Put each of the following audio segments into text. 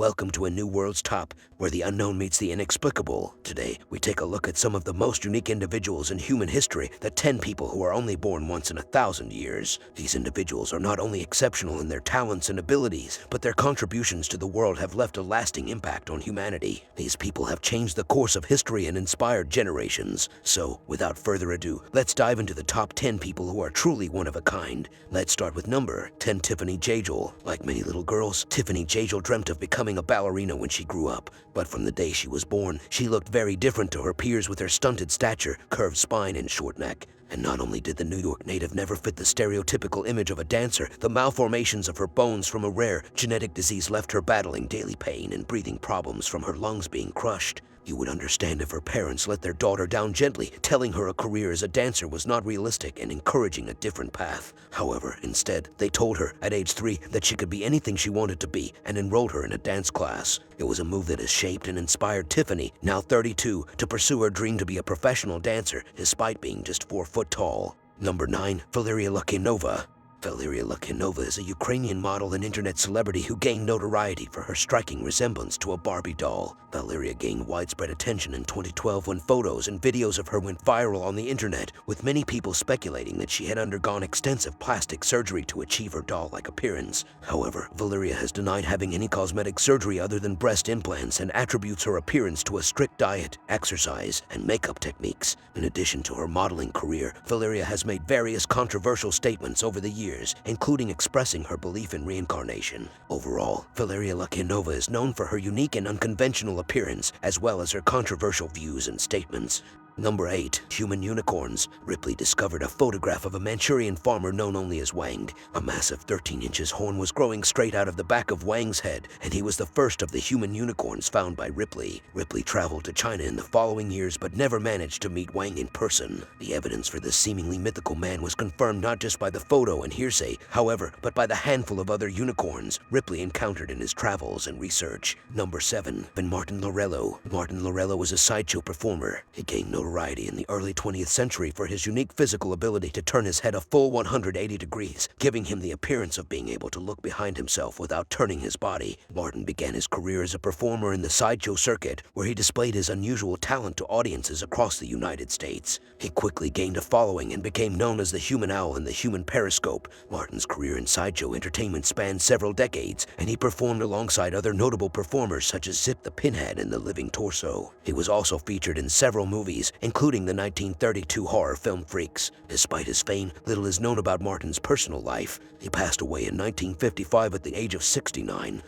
Welcome to a new world's top, where the unknown meets the inexplicable. Today, we take a look at some of the most unique individuals in human history, the 10 people who are only born once in 1,000 years. These individuals are not only exceptional in their talents and abilities, but their contributions to the world have left a lasting impact on humanity. These people have changed the course of history and inspired generations. So, without further ado, let's dive into the top 10 people who are truly one of a kind. Let's start with number 10, Tiffany Jagel. Like many little girls, Tiffany Jagel dreamt of becoming a ballerina when she grew up. But from the day she was born, she looked very different to her peers with her stunted stature, curved spine, and short neck. And not only did the New York native never fit the stereotypical image of a dancer, the malformations of her bones from a rare genetic disease left her battling daily pain and breathing problems from her lungs being crushed. You would understand if her parents let their daughter down gently, telling her a career as a dancer was not realistic and encouraging a different path. However, instead, they told her at age 3 that she could be anything she wanted to be and enrolled her in a dance class. It was a move that has shaped and inspired Tiffany, now 32, to pursue her dream to be a professional dancer despite being just 4 foot tall. Number 9, Valeria Lakinova. Valeria Lakinova is a Ukrainian model and internet celebrity who gained notoriety for her striking resemblance to a Barbie doll. Valeria gained widespread attention in 2012 when photos and videos of her went viral on the internet, with many people speculating that she had undergone extensive plastic surgery to achieve her doll-like appearance. However, Valeria has denied having any cosmetic surgery other than breast implants and attributes her appearance to a strict diet, exercise, and makeup techniques. In addition to her modeling career, Valeria has made various controversial statements over the years, including expressing her belief in reincarnation. Overall, Valeria Lakinova is known for her unique and unconventional appearance, as well as her controversial views and statements. Number 8, human unicorns. Ripley discovered a photograph of a Manchurian farmer known only as Wang. A massive 13 inches horn was growing straight out of the back of Wang's head, and he was the first of the human unicorns found by Ripley. Ripley traveled to China in the following years but never managed to meet Wang in person. The evidence for this seemingly mythical man was confirmed not just by the photo and hearsay, however, but by the handful of other unicorns Ripley encountered in his travels and research. Number 7, Martin Lorello. Martin Lorello was a sideshow performer. He gained notoriety in the early 20th century for his unique physical ability to turn his head a full 180 degrees, giving him the appearance of being able to look behind himself without turning his body. Martin began his career as a performer in the sideshow circuit, where he displayed his unusual talent to audiences across the United States. He quickly gained a following and became known as the Human Owl and the Human Periscope. Martin's career in sideshow entertainment spanned several decades, and he performed alongside other notable performers such as Zip the Pinhead and the Living Torso. He was also featured in several movies, including the 1932 horror film Freaks. Despite his fame, little is known about Martin's personal life. He passed away in 1955 at the age of 69.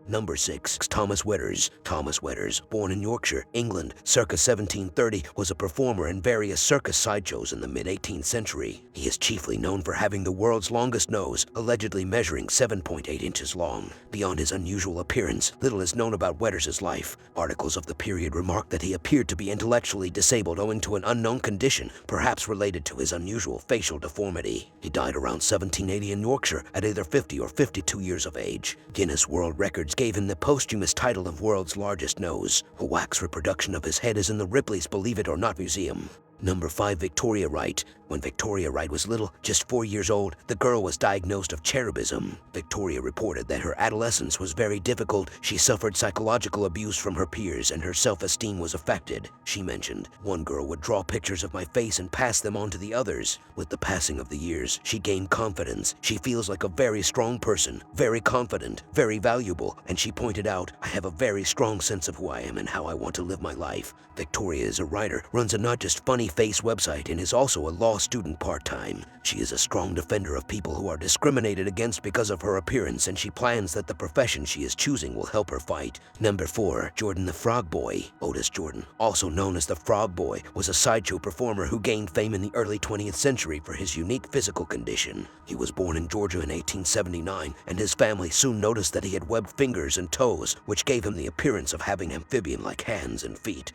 Number 6, Thomas Wetters. Thomas Wetters, born in Yorkshire, England, circa 1730, was a performer in various circus sideshows in the mid-18th century. He is chiefly known for having the world's longest nose, allegedly measuring 7.8 inches long. Beyond his unusual appearance, little is known about Wetters' life. Articles of the period remarked that he appeared to be intellectually disabled owing to an unknown condition, perhaps related to his unusual facial deformity. He died around 1780 in Yorkshire at either 50 or 52 years of age. Guinness World Records gave him the posthumous title of world's largest nose. A wax reproduction of his head is in the Ripley's Believe It or Not Museum. Number 5, Victoria Wright. When Victoria Wright was little, just 4 years old, the girl was diagnosed of cherubism. Victoria reported that her adolescence was very difficult. She suffered psychological abuse from her peers and her self-esteem was affected. She mentioned, "One girl would draw pictures of my face and pass them on to the others. With the passing of the years, she gained confidence. She feels like a very strong person, very confident, very valuable, and she pointed out, I have a very strong sense of who I am and how I want to live my life." Victoria is a writer, runs a not just funny face website, and is also a law student part-time. She is a strong defender of people who are discriminated against because of her appearance, and she plans that the profession she is choosing will help her fight. Number 4, Jordan the Frog Boy. Otis Jordan, also known as the Frog Boy, was a sideshow performer who gained fame in the early 20th century for his unique physical condition. He was born in Georgia in 1879, and his family soon noticed that he had webbed fingers and toes, which gave him the appearance of having amphibian-like hands and feet.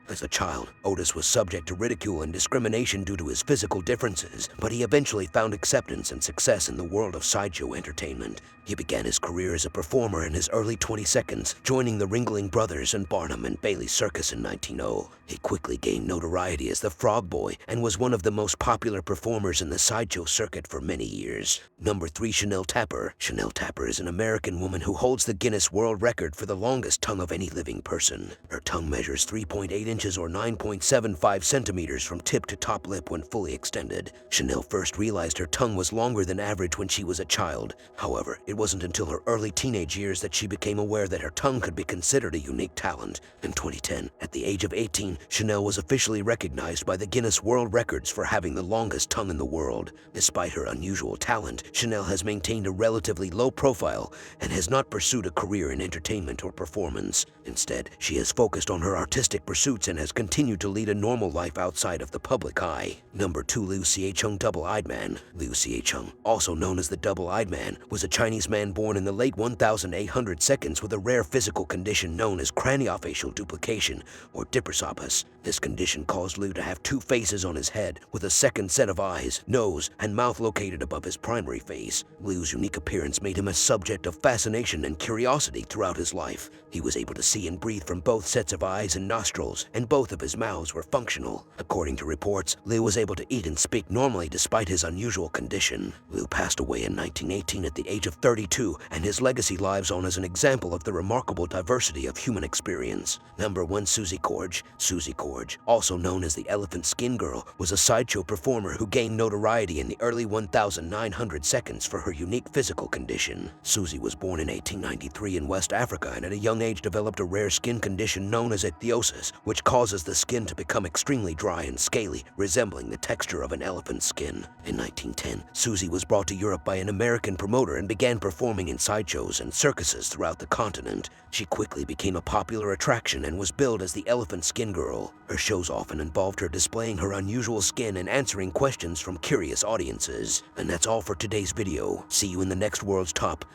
As a child, Otis was subject to ridicule and discrimination due to his physical differences, but he eventually found acceptance and success in the world of sideshow entertainment. He began his career as a performer in his early 22nd, joining the Ringling Brothers and Barnum and Bailey Circus in 1900. He quickly gained notoriety as the Frog Boy and was one of the most popular performers in the sideshow circuit for many years. Number 3. Chanel Tapper. Chanel Tapper is an American woman who holds the Guinness World Record for the longest tongue of any living person. Her tongue measures 3.8 inches or 9.75 centimeters from tip to top lip when fully extended. Chanel first realized her tongue was longer than average when she was a child. However, it wasn't until her early teenage years that she became aware that her tongue could be considered a unique talent. In 2010, at the age of 18, Chanel was officially recognized by the Guinness World Records for having the longest tongue in the world. Despite her unusual talent, Chanel has maintained a relatively low profile and has not pursued a career in entertainment or performance. Instead, she has focused on her artistic pursuits and has continued to lead a normal life outside of the public eye. Number 2. Liu Xiecheng, Double-Eyed Man. Liu Xiecheng, also known as the Double-Eyed Man, was a Chinese man born in the late 1800s with a rare physical condition known as craniofacial duplication, or diprosopus. This condition caused Liu to have two faces on his head, with a second set of eyes, nose, and mouth located above his primary face. Liu's unique appearance made him a subject of fascination and curiosity throughout his life. He was able to see and breathe from both sets of eyes and nostrils, and both of his mouths were functional. According to reports, Liu was able to eat and speak normally despite his unusual condition. Liu passed away in 1918 at the age of 32, and his legacy lives on as an example of the remarkable diversity of human experience. Number 1. Susie Corge. Susie Corge, also known as the Elephant Skin Girl, was a sideshow performer who gained notoriety in the early 1900s for her unique physical condition. Susie was born in 1893 in West Africa and at a young age developed a rare skin condition known as ichthyosis, which causes the skin to become extremely dry and scaly, resembling the texture of an elephant's skin. In 1910, Susie was brought to Europe by an American promoter and began performing in sideshows and circuses throughout the continent. She quickly became a popular attraction and was billed as the Elephant Skin Girl. Her shows often involved her displaying her unusual skin and answering questions from curious audiences. And that's all for today's video. See you in the next World's Top.